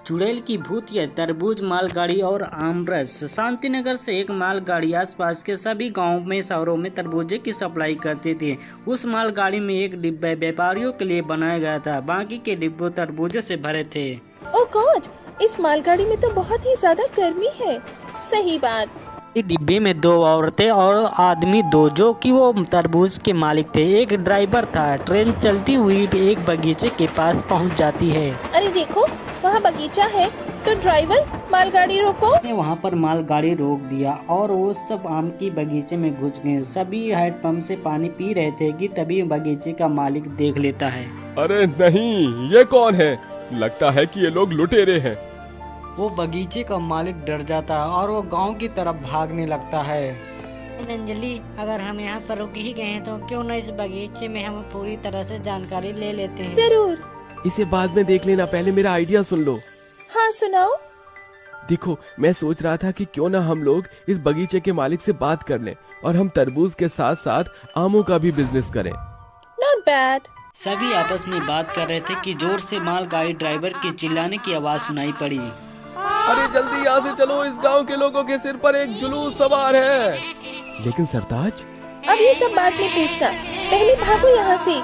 चुड़ैल की भूतिया तरबूज मालगाड़ी और आमरस। शांतिनगर से एक मालगाड़ी आसपास के सभी गांवों में शहरों में तरबूजे की सप्लाई करती थी। उस मालगाड़ी में एक डिब्बा व्यापारियों के लिए बनाया गया था, बाकी के डिब्बे तरबूजे से भरे थे। ओह गॉड, इस मालगाड़ी में तो बहुत ही ज्यादा गर्मी है। सही बात। डिब्बे में दो औरतें और आदमी दो, जो कि वो तरबूज के मालिक थे। एक ड्राइवर था। ट्रेन चलती हुई एक बगीचे के पास पहुंच जाती है। अरे देखो, वहाँ बगीचा है, तो ड्राइवर मालगाड़ी रोको। ने वहां पर मालगाड़ी रोक दिया और वो सब आम की बगीचे में घुस गए। सभी हैंडपंप से पानी पी रहे थे कि तभी बगीचे का मालिक देख लेता है। अरे नहीं, ये कौन है? लगता है कि ये लोग लुटेरे हैं। वो बगीचे का मालिक डर जाता है और वो गांव की तरफ भागने लगता है। अंजलि, अगर हम यहाँ पर रुक ही गए हैं तो क्यों न इस बगीचे में हम पूरी तरह से जानकारी ले लेते हैं। जरूर। इसे बाद में देख लेना, पहले मेरा आइडिया सुन लो। हाँ सुनाओ। देखो, मैं सोच रहा था कि क्यों ना हम लोग इस बगीचे के मालिक से बात कर लें और हम तरबूज के साथ साथ आमों का भी बिजनेस करें। Not bad. सभी आपस में बात कर रहे थे कि जोर से मालगाड़ी ड्राइवर के चिल्लाने की आवाज सुनाई पड़ी। अरे जल्दी यहाँ से चलो, इस गांव के लोगों के सिर पर एक जुलूस सवार है। लेकिन सरताज, अब ये सब बात नहीं पूछना, पहले भागो यहाँ से।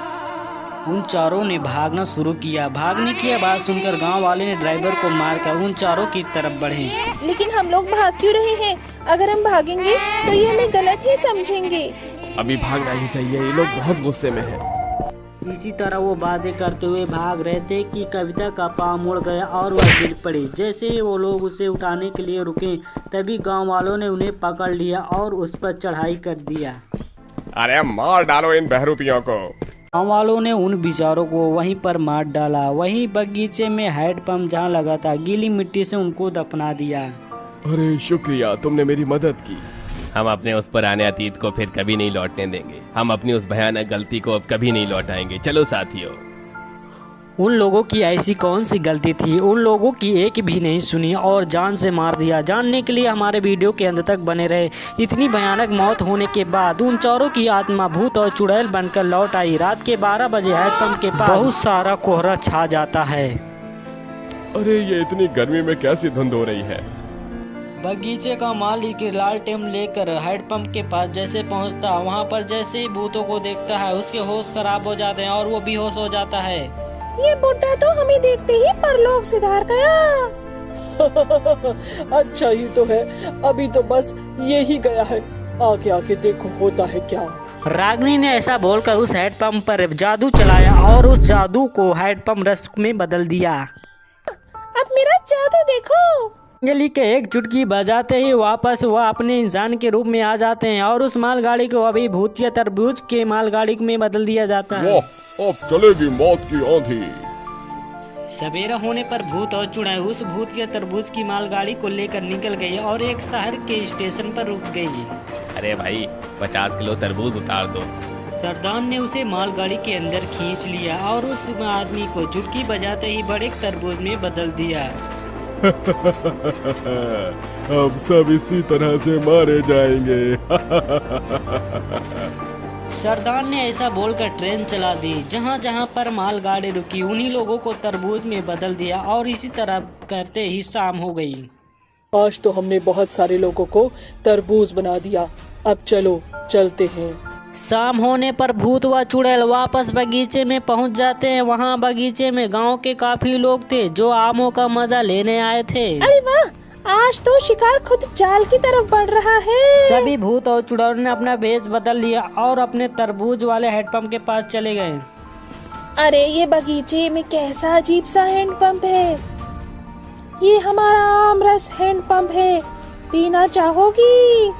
उन चारों ने भागना शुरू किया। भागने की आवाज सुनकर गांव वाले ने ड्राइवर को मारकर उन चारों की तरफ बढ़े। लेकिन हम लोग भाग क्यों रहे हैं? अगर हम भागेंगे तो ये हमें गलत ही समझेंगे। अभी भागना ही सही है, ये लोग बहुत गुस्से में हैं। इसी तरह वो बातें करते हुए भाग रहे थे कि कविता का पाँव मुड़ गया और वह गिर पड़ी। जैसे ही वो लोग उसे उठाने के लिए रुके, तभी गांव वालों ने उन्हें पकड़ लिया और उस पर चढ़ाई कर दिया। अरे मार डालो इन बहरूपियों को। गांव वालों ने उन बेचारों को वहीं पर मार डाला। वहीं बगीचे में हैंडपंप जहां लगा था, गीली मिट्टी से उनको दफना दिया। अरे शुक्रिया, तुमने मेरी मदद की। हम अपने उस पुराने अतीत को फिर कभी नहीं लौटने देंगे। हम अपनी उस भयानक गलती को अब कभी नहीं लौटाएंगे। चलो साथियों। उन लोगों की ऐसी कौन सी गलती थी? उन लोगों की एक भी नहीं सुनी और जान से मार दिया। जानने के लिए हमारे वीडियो के अंत तक बने रहे। इतनी भयानक मौत होने के बाद उन चारों की आत्मा भूत और चुड़ैल बनकर लौट आई। रात के 12 बजे हैंडपंप के पास बहुत सारा कोहरा छा जाता है। अरे ये इतनी गर्मी में कैसी धुंध हो रही है? बगीचे का मालिक लालटेन लेकर हैंडपंप के पास जैसे पहुंचता, वहां पर जैसे ही भूतों को देखता है, उसके होश खराब हो जाते हैं और वो बेहोश हो जाता है। ये बुड्ढा तो हमें देखते ही परलोक सिधार गया। अच्छा ही तो है, अभी तो बस ये ही गया है, आगे आगे देखो होता है क्या। रागिनी ने ऐसा बोलकर उस हैंडपंप पर जादू चलाया और उस जादू को हैंडपंप रस में बदल दिया। अब मेरा जादू देखो। अंजलि के एक चुटकी बजाते ही वापस वह अपने इंसान के रूप में आ जाते हैं और उस मालगाड़ी को अभी भूतिया तरबूज के मालगाड़ी में बदल दिया जाता है। अब चलेगी मौत की आंधी। सवेरा होने पर भूत और चुड़ैल उस भूतिया तरबूज की मालगाड़ी को लेकर निकल गई और एक शहर के स्टेशन पर रुक गई। अरे भाई, 50 किलो तरबूज उतार दो। सरदार ने उसे मालगाड़ी के अंदर खींच लिया और उस आदमी को चुटकी बजाते ही बड़े तरबूज में बदल दिया। अब सब इसी तरह से मारे जाएंगे। सरदार ने ऐसा बोलकर ट्रेन चला दी। जहां जहां पर मालगाड़ी रुकी, उन्हीं लोगों को तरबूज में बदल दिया और इसी तरह करते ही शाम हो गई। आज तो हमने बहुत सारे लोगों को तरबूज बना दिया, अब चलो चलते हैं। शाम होने पर भूत व चुड़ैल वापस बगीचे में पहुंच जाते हैं। वहां बगीचे में गांव के काफी लोग थे जो आमों का मजा लेने आए थे। अरे वाह, आज तो शिकार खुद जाल की तरफ बढ़ रहा है। सभी भूत और चुड़ैल ने अपना भेष बदल लिया और अपने तरबूज वाले हैंडपंप के पास चले गए। अरे ये बगीचे में कैसा अजीब सा हैंडपंप है। ये हमारा आमरस हैंडपंप है, पीना चाहोगी?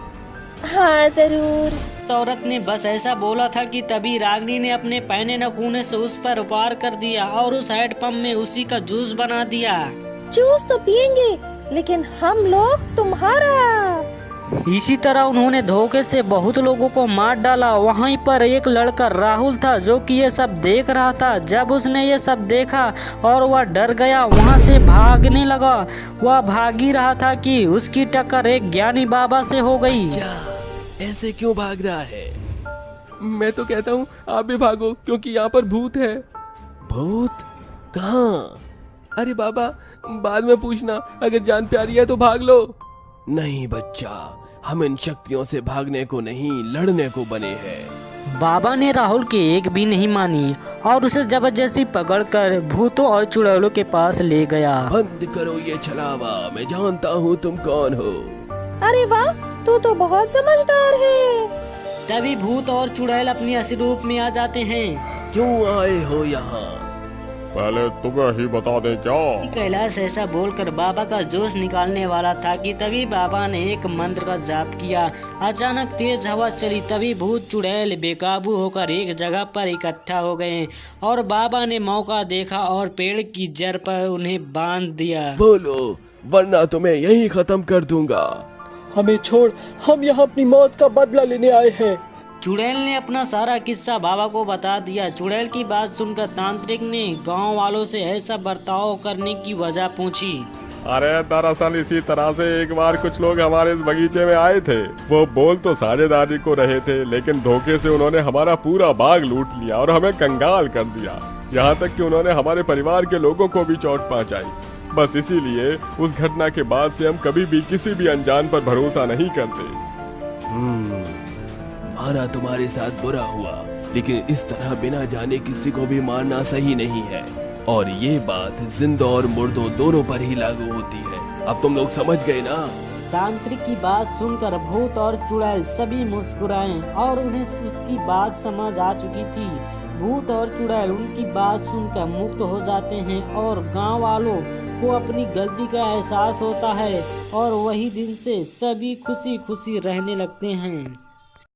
हाँ जरूर। औरत ने बस ऐसा बोला था कि तभी रागिनी ने अपने पहने नखूने से उस पर वार कर दिया और उस हैंडपंप में उसी का जूस बना दिया। जूस तो पियेंगे, लेकिन हम लोग तुम्हारा। इसी तरह उन्होंने धोखे से बहुत लोगों को मार डाला। वहीं पर एक लड़का राहुल था जो कि ये सब देख रहा था। जब उसने ये सब देखा और वह डर गया, वहां से भागने लगा। वह भाग ही रहा था कि उसकी टक्कर एक ज्ञानी बाबा से हो गई। ऐसे क्यों भाग रहा है? मैं तो कहता हूँ आप भी भागो, क्योंकि यहाँ पर भूत है। भूत? कहाँ? अरे बाबा, बाद में पूछना, अगर जान प्यारी है तो भाग लो। नहीं बच्चा, हम इन शक्तियों से भागने को नहीं, लड़ने को बने हैं। बाबा ने राहुल की एक भी नहीं मानी और उसे जबरदस्ती पकड़कर भूतों और चुड़ैलों के पास ले गया। बंद करो ये छलावा, मैं जानता हूँ तुम कौन हो। अरे वाह, तू तो बहुत समझदार है। तभी भूत और चुड़ैल अपनी असली रूप में आ जाते हैं। क्यों आए हो यहाँ? पहले तुम्हें ही बता दें क्या? कैलाश ऐसा बोलकर बाबा का जोश निकालने वाला था कि तभी बाबा ने एक मंत्र का जाप किया। अचानक तेज हवा चली, तभी भूत चुड़ैल बेकाबू होकर एक जगह पर इकट्ठा हो गए और बाबा ने मौका देखा और पेड़ की जड़ पर उन्हें बांध दिया। बोलो, वरना तुम्हें यहीं खत्म कर दूंगा। हमें छोड़, हम यहाँ अपनी मौत का बदला लेने आए हैं। चुड़ैल ने अपना सारा किस्सा बाबा को बता दिया। चुड़ैल की बात सुनकर तांत्रिक ने गांव वालों से ऐसा बर्ताव करने की वजह पूछी। अरे दरअसल इसी तरह से एक बार कुछ लोग हमारे इस बगीचे में आए थे। वो बोल तो साझेदारी को रहे थे, लेकिन धोखे से उन्होंने हमारा पूरा बाग लूट लिया और हमें कंगाल कर दिया। यहाँ तक कि उन्होंने हमारे परिवार के लोगों को भी चोट पहुँचाई। बस इसीलिए उस घटना के बाद से हम कभी भी किसी भी अनजान पर भरोसा नहीं करते। माना तुम्हारे साथ बुरा हुआ, लेकिन इस तरह बिना जाने किसी को भी मारना सही नहीं है। और ये बात जिंदा और मुर्दों दोनों पर ही लागू होती है। अब तुम लोग समझ गए ना? तांत्रिक की बात सुनकर भूत और चुड़ैल सभी मुस्कुराए और उन्हें उसकी बात समझ आ चुकी थी। भूत और चुड़ैल उनकी बात सुनकर मुक्त हो जाते हैं और गांव वालों को अपनी गलती का एहसास होता है और वही दिन से सभी खुशी खुशी रहने लगते हैं।